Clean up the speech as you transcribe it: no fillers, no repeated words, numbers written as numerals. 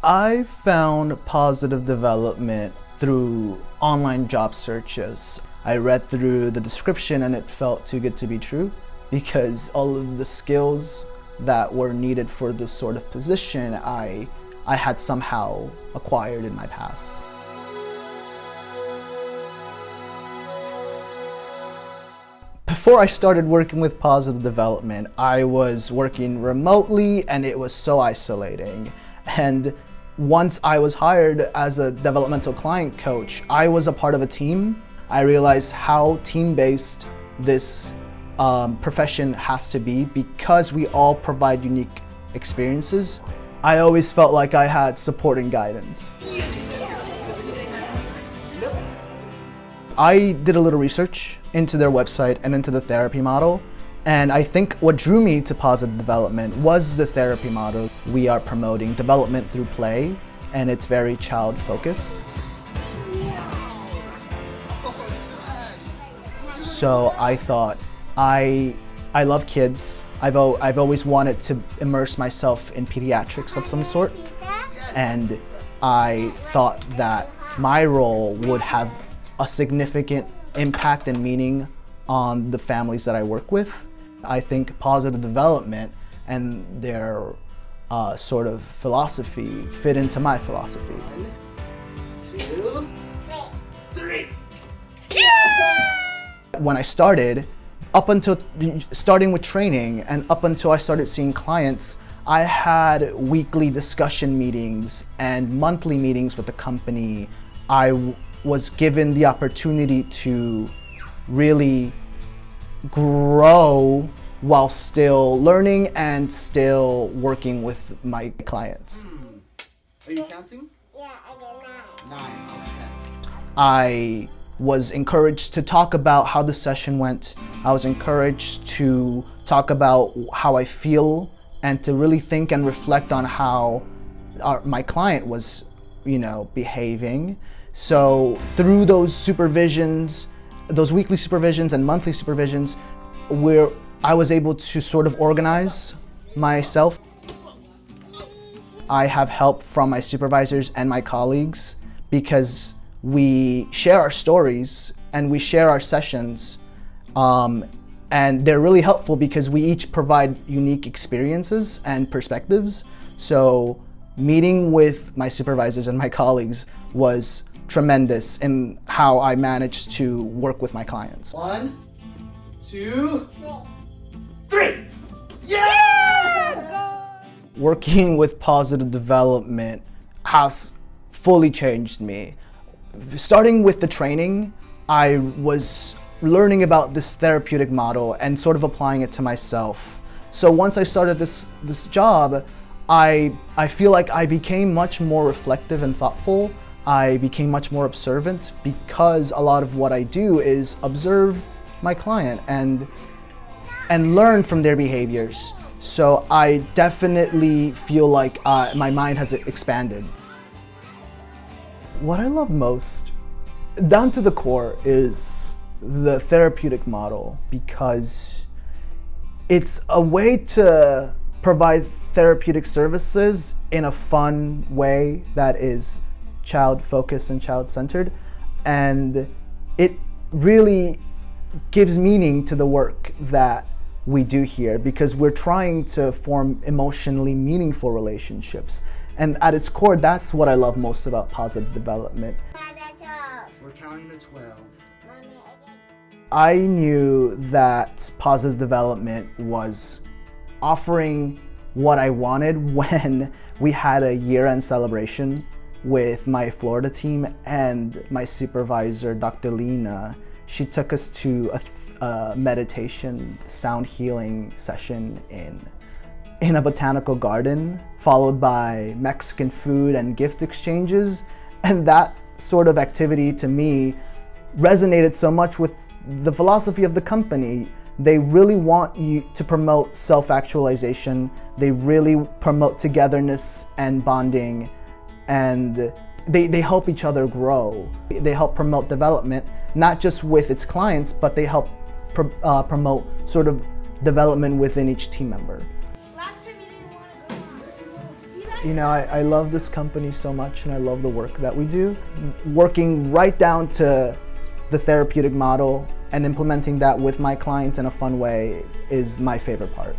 I found positive development through online job searches. I read through the description and it felt too good to be true because all of the skills that were needed for this sort of position I had somehow acquired in my past. Before I started working with positive development, I was working remotely and it was so isolating. And once I was hired as a developmental client coach, I was a part of a team. I realized how team-based this profession has to be because we all provide unique experiences. I always felt like I had support and guidance. I did a little research into their website and into the therapy model. And I think what drew me to positive development was the therapy model. We are promoting development through play, and it's very child-focused. So I thought, I love kids. I've always wanted to immerse myself in pediatrics of some sort. And I thought that my role would have a significant impact and meaning on the families that I work with. I think positive development and their sort of philosophy fit into my philosophy. 1, 2, 3. Yeah! When I started, up until starting with training and up until I started seeing clients, I had weekly discussion meetings and monthly meetings with the company. I was given the opportunity to really grow while still learning and still working with my clients. Are you counting? Yeah, I got 9. 9, okay. I was encouraged to talk about how the session went. I was encouraged to talk about how I feel and to really think and reflect on how my client was, behaving. So through those supervisions, those weekly supervisions and monthly supervisions, where I was able to sort of organize myself. I have help from my supervisors and my colleagues because we share our stories and we share our sessions. And they're really helpful because we each provide unique experiences and perspectives. So meeting with my supervisors and my colleagues was tremendous in how I managed to work with my clients. 1, 2, 3. Yeah! Working with positive development has fully changed me. Starting with the training, I was learning about this therapeutic model and sort of applying it to myself. So once I started this job, I feel like I became much more reflective and thoughtful. I became much more observant because a lot of what I do is observe my client and learn from their behaviors. So I definitely feel like my mind has expanded. What I love most, down to the core, is the therapeutic model because it's a way to provide therapeutic services in a fun way that is child-focused and child-centered, and it really gives meaning to the work that we do here because we're trying to form emotionally meaningful relationships. And at its core, that's what I love most about positive development. We're counting to 12. I knew that positive development was offering what I wanted when we had a year-end celebration with my Florida team and my supervisor, Dr. Lena. She took us to a meditation sound healing session in a botanical garden, followed by Mexican food and gift exchanges. And that sort of activity to me resonated so much with the philosophy of the company. They really want you to promote self-actualization. They really promote togetherness and bonding. And they help each other grow. They help promote development, not just with its clients, but they help promote sort of development within each team member. Last time you didn't want to go on. See that? You know, I love this company so much, and I love the work that we do. Working right down to the therapeutic model and implementing that with my clients in a fun way is my favorite part.